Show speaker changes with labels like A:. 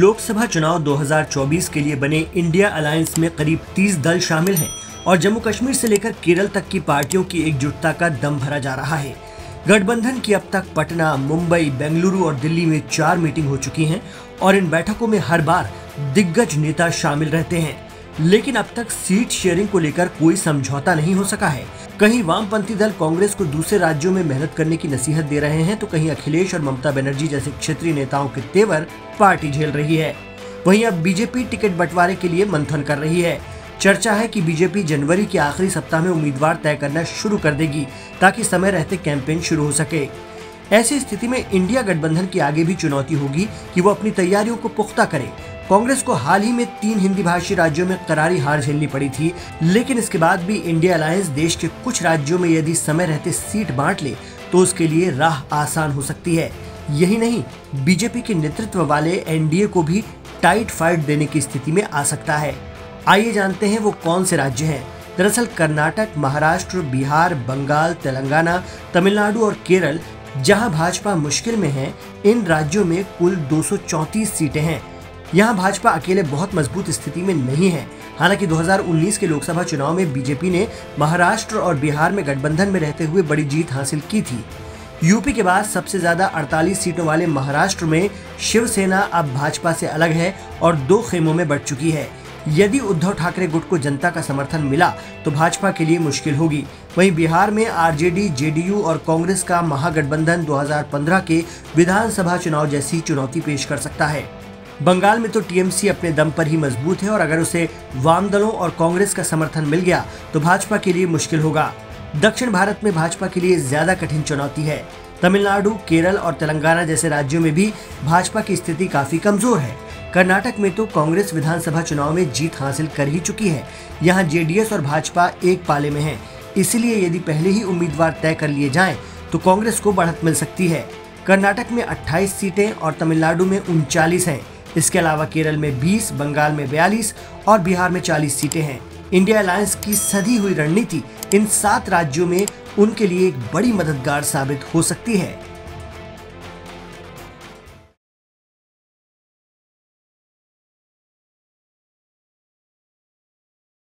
A: लोकसभा चुनाव 2024 के लिए बने इंडिया अलायंस में करीब 30 दल शामिल हैं और जम्मू कश्मीर से लेकर केरल तक की पार्टियों की एकजुटता का दम भरा जा रहा है। गठबंधन की अब तक पटना, मुंबई, बेंगलुरु और दिल्ली में 4 मीटिंग हो चुकी हैं और इन बैठकों में हर बार दिग्गज नेता शामिल रहते हैं, लेकिन अब तक सीट शेयरिंग को लेकर कोई समझौता नहीं हो सका है। कहीं वामपंथी दल कांग्रेस को दूसरे राज्यों में मेहनत करने की नसीहत दे रहे हैं, तो कहीं अखिलेश और ममता बनर्जी जैसे क्षेत्रीय नेताओं के तेवर पार्टी झेल रही है। वहीं अब बीजेपी टिकट बंटवारे के लिए मंथन कर रही है। चर्चा है कि बीजेपी जनवरी के आखिरी सप्ताह में उम्मीदवार तय करना शुरू कर देगी ताकि समय रहते कैंपेन शुरू हो सके। ऐसी स्थिति में इंडिया गठबंधन की आगे भी चुनौती होगी कि वो अपनी तैयारियों को पुख्ता करे। कांग्रेस को हाल ही में 3 हिंदी भाषी राज्यों में करारी हार झेलनी पड़ी थी, लेकिन इसके बाद भी इंडिया अलायंस देश के कुछ राज्यों में यदि समय रहते सीट बांट ले तो उसके लिए राह आसान हो सकती है। यही नहीं, बीजेपी के नेतृत्व वाले एनडीए को भी टाइट फाइट देने की स्थिति में आ सकता है। आइए जानते हैं वो कौन से राज्य हैं। दरअसल कर्नाटक, महाराष्ट्र, बिहार, बंगाल, तेलंगाना, तमिलनाडु और केरल जहां भाजपा मुश्किल में है, इन राज्यों में कुल 234 सीटें हैं। यहां भाजपा अकेले बहुत मजबूत स्थिति में नहीं है। हालांकि 2019 के लोकसभा चुनाव में बीजेपी ने महाराष्ट्र और बिहार में गठबंधन में रहते हुए बड़ी जीत हासिल की थी। यूपी के बाद सबसे ज्यादा 48 सीटों वाले महाराष्ट्र में शिवसेना अब भाजपा से अलग है और 2 खेमों में बंट चुकी है। यदि उद्धव ठाकरे गुट को जनता का समर्थन मिला तो भाजपा के लिए मुश्किल होगी। वहीं बिहार में आरजेडी, जेडीयू और कांग्रेस का महागठबंधन 2015 के विधानसभा चुनाव जैसी चुनौती पेश कर सकता है। बंगाल में तो टीएमसी अपने दम पर ही मजबूत है और अगर उसे वाम दलों और कांग्रेस का समर्थन मिल गया तो भाजपा के लिए मुश्किल होगा। दक्षिण भारत में भाजपा के लिए ज्यादा कठिन चुनौती है। तमिलनाडु, केरल और तेलंगाना जैसे राज्यों में भी भाजपा की स्थिति काफी कमजोर है। कर्नाटक में तो कांग्रेस विधानसभा चुनाव में जीत हासिल कर ही चुकी है। यहाँ जेडीएस और भाजपा एक पाले में है, इसलिए यदि पहले ही उम्मीदवार तय कर लिए जाएं तो कांग्रेस को बढ़त मिल सकती है। कर्नाटक में 28 सीटें और तमिलनाडु में 39 हैं। इसके अलावा केरल में 20, बंगाल में 42 और बिहार में 40 सीटें हैं। इंडिया अलायंस की सधी हुई रणनीति इन 7 राज्यों में उनके लिए एक बड़ी मददगार साबित हो सकती है।